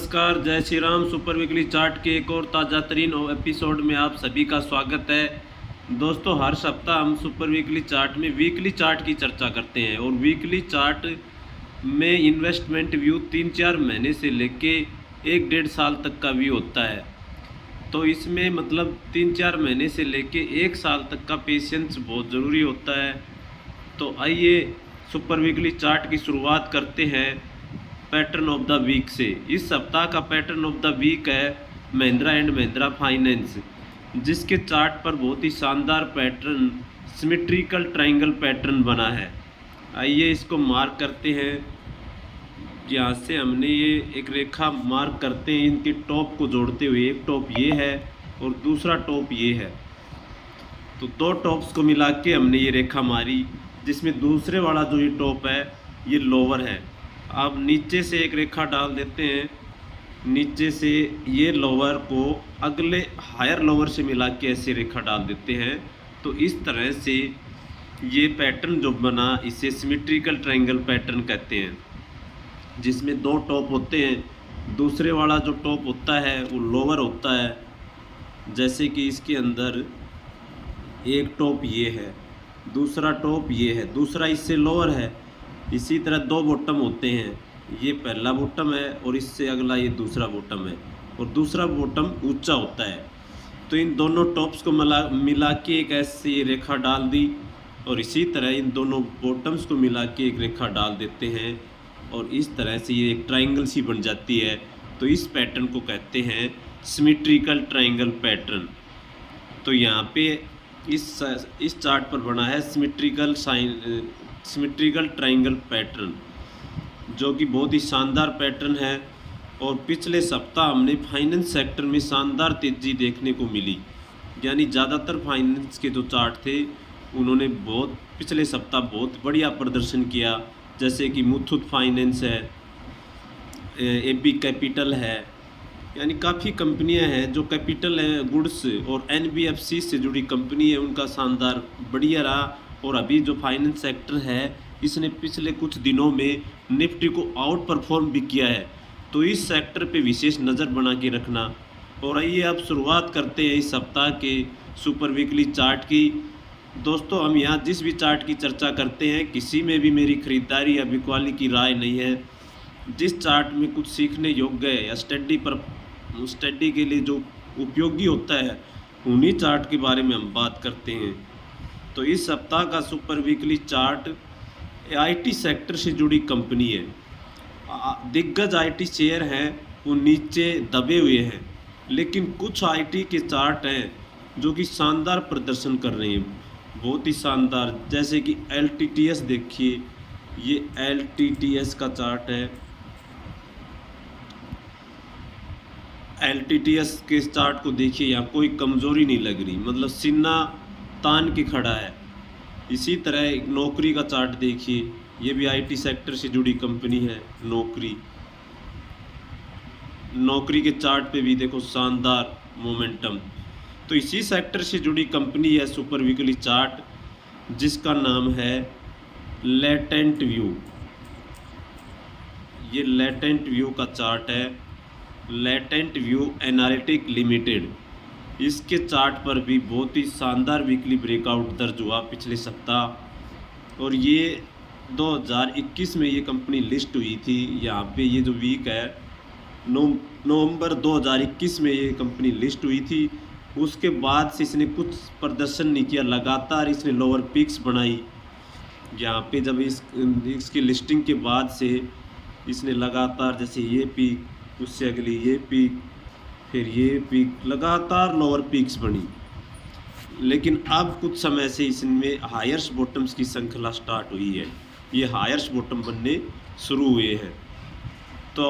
नमस्कार, जय Shri Ram. Super weekly chart के एक और ताज़ा तरीन एपिसोड में आप सभी का स्वागत है। दोस्तों, हर सप्ताह हम सुपर वीकली चार्ट में वीकली चार्ट की चर्चा करते हैं और वीकली चार्ट में इन्वेस्टमेंट व्यू 3-4 महीने से लेके 1-1.5 साल तक का व्यू होता है। तो इसमें मतलब 3-4 महीने से लेके 1 साल तक का पेशेंस बहुत ज़रूरी होता है। तो आइए सुपर वीकली चार्ट की शुरुआत करते हैं पैटर्न ऑफ द वीक से। इस सप्ताह का पैटर्न ऑफ द वीक है महिंद्रा एंड महिंद्रा फाइनेंस, जिसके चार्ट पर बहुत ही शानदार पैटर्न सिमेट्रिकल ट्रायंगल पैटर्न बना है। आइए इसको मार्क करते हैं। यहाँ से हमने ये एक रेखा मार्क करते हैं इनके टॉप को जोड़ते हुए। एक टॉप ये है और दूसरा टॉप ये है, तो दो टॉप्स को मिला के हमने ये रेखा मारी, जिसमें दूसरे वाला जो ये टॉप है ये लोअर है। अब नीचे से एक रेखा डाल देते हैं, नीचे से ये लोअर को अगले हायर लोअर से मिला के ऐसे रेखा डाल देते हैं। तो इस तरह से ये पैटर्न जो बना इसे सिमेट्रिकल ट्रायंगल पैटर्न कहते हैं, जिसमें दो टॉप होते हैं। दूसरे वाला जो टॉप होता है वो लोअर होता है, जैसे कि इसके अंदर एक टॉप ये है, दूसरा टॉप ये है, दूसरा इससे लोअर है। इसी तरह दो बॉटम होते हैं, ये पहला बॉटम है और इससे अगला ये दूसरा बॉटम है, और दूसरा बॉटम ऊंचा होता है। तो इन दोनों टॉप्स को मिला के एक ऐसी रेखा डाल दी, और इसी तरह इन दोनों बॉटम्स को मिला के एक रेखा डाल देते हैं, और इस तरह से ये एक ट्रायंगल सी बन जाती है। तो इस पैटर्न को कहते हैं सिमेट्रिकल ट्रायंगल पैटर्न। तो यहाँ पे इस चार्ट पर बना है सिमेट्रिकल ट्रायंगल पैटर्न, जो कि बहुत ही शानदार पैटर्न है। और पिछले सप्ताह हमने फाइनेंस सेक्टर में शानदार तेज़ी देखने को मिली, यानी ज़्यादातर फाइनेंस के जो चार्ट थे उन्होंने पिछले सप्ताह बहुत बढ़िया प्रदर्शन किया, जैसे कि मुथूट फाइनेंस है, एबी कैपिटल है, यानी काफ़ी कंपनियां हैं जो कैपिटल गुड्स और एनबीएफसी से जुड़ी कंपनी है, उनका शानदार बढ़िया रहा। और अभी जो फाइनेंस सेक्टर है इसने पिछले कुछ दिनों में निफ्टी को आउट परफॉर्म भी किया है। तो इस सेक्टर पे विशेष नज़र बना के रखना। और आइए अब शुरुआत करते हैं इस सप्ताह के सुपर वीकली चार्ट की। दोस्तों, हम यहाँ जिस भी चार्ट की चर्चा करते हैं किसी में भी मेरी खरीदारी या बिकवाली की राय नहीं है। जिस चार्ट में कुछ सीखने योग्य है या स्टडी के लिए जो उपयोगी होता है उन्हीं चार्ट के बारे में हम बात करते हैं। तो इस सप्ताह का super weekly chart IT sector से जुड़ी कंपनी है। दिग्गज आईटी शेयर हैं वो नीचे दबे हुए हैं, लेकिन कुछ आईटी के चार्ट हैं जो कि शानदार प्रदर्शन कर रहे हैं, बहुत ही शानदार। जैसे कि एलटीटीएस देखिए, ये एलटीटीएस का चार्ट है। एलटीटीएस के चार्ट को देखिए, यहाँ कोई कमज़ोरी नहीं लग रही, मतलब सीना तान के खड़ा है। इसी तरह एक नौकरी का चार्ट देखिए, ये भी आईटी सेक्टर से जुड़ी कंपनी है। नौकरी के चार्ट पे भी देखो शानदार मोमेंटम। तो इसी सेक्टर से जुड़ी कंपनी है सुपर वीकली चार्ट, जिसका नाम है लेटेंट व्यू। ये लेटेंट व्यू का चार्ट है, लेटेंट व्यू एनालिटिक लिमिटेड। इसके चार्ट पर भी बहुत ही शानदार वीकली ब्रेकआउट दर्ज हुआ पिछले सप्ताह, और ये 2021 में ये कंपनी लिस्ट हुई थी। यहाँ पे ये जो वीक है नवंबर 2021 में ये कंपनी लिस्ट हुई थी। उसके बाद से इसने कुछ प्रदर्शन नहीं किया, लगातार इसने लोअर पीक्स बनाई। यहाँ पे जब इसकी लिस्टिंग के बाद से इसने लगातार, जैसे ये पीक, उससे अगली ये पीक, फिर ये पीक, लगातार लोअर पीक्स बनी। लेकिन अब कुछ समय से इसमें हायर्स बॉटम्स की श्रृंखला स्टार्ट हुई है, ये हायर्स बॉटम बनने शुरू हुए हैं। तो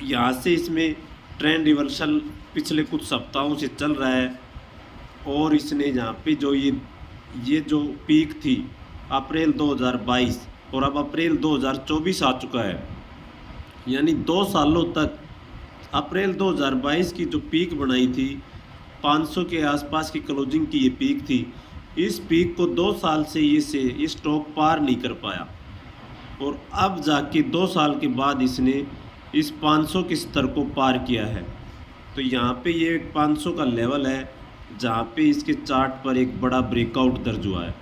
यहाँ से इसमें ट्रेंड रिवर्सल पिछले कुछ सप्ताहों से चल रहा है, और इसने यहाँ पे जो ये जो पीक थी अप्रैल 2022 और अब अप्रैल 2024 आ चुका है, यानी 2 सालों तक अप्रैल 2022 की जो पीक बनाई थी 500 के आसपास की क्लोजिंग की ये पीक थी। इस पीक को 2 साल से ये स्टॉक पार नहीं कर पाया, और अब जाके 2 साल के बाद इसने इस 500 के स्तर को पार किया है। तो यहाँ पे ये 500 का लेवल है जहाँ पे इसके चार्ट पर एक बड़ा ब्रेकआउट दर्ज हुआ है,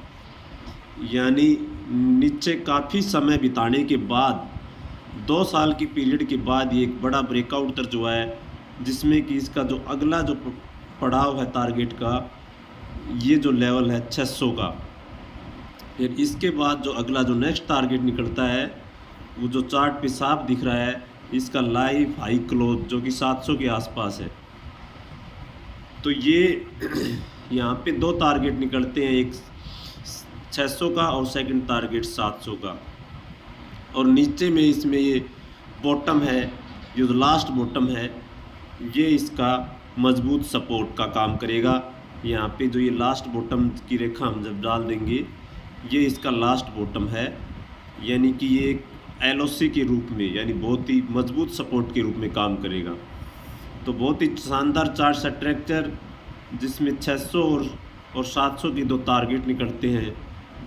यानी नीचे काफ़ी समय बिताने के बाद 2 साल की पीरियड के बाद ये एक बड़ा ब्रेकआउट दर्ज हुआ है, जिसमें कि इसका जो अगला जो पड़ाव है टारगेट का, ये जो लेवल है 600 का। फिर इसके बाद जो अगला जो नेक्स्ट टारगेट निकलता है वो जो चार्ट पे साफ दिख रहा है, इसका लाइव हाई क्लोज जो कि 700 के आसपास है। तो ये यहाँ पे 2 टारगेट निकलते हैं, एक 600 का और सेकंड टारगेट 700 का। और नीचे में इसमें ये बॉटम है, ये जो लास्ट बॉटम है, ये इसका मजबूत सपोर्ट का काम करेगा। यहाँ पे जो ये लास्ट बॉटम की रेखा हम जब डाल देंगे, ये इसका लास्ट बॉटम है, यानी कि ये एक एलओसी के रूप में, यानी बहुत ही मजबूत सपोर्ट के रूप में काम करेगा। तो बहुत ही शानदार चार्ट स्ट्रक्चर, जिसमें 600 और 700 की 2 टारगेट निकलते हैं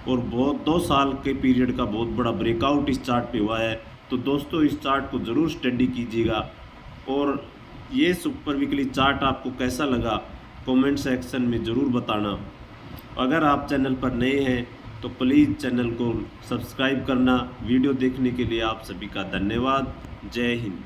और बहुत 2 साल के पीरियड का बहुत बड़ा ब्रेकआउट इस चार्ट पे हुआ है। तो दोस्तों इस चार्ट को ज़रूर स्टडी कीजिएगा, और ये सुपर वीकली चार्ट आपको कैसा लगा कमेंट सेक्शन में ज़रूर बताना। अगर आप चैनल पर नए हैं तो प्लीज़ चैनल को सब्सक्राइब करना। वीडियो देखने के लिए आप सभी का धन्यवाद। जय हिंद।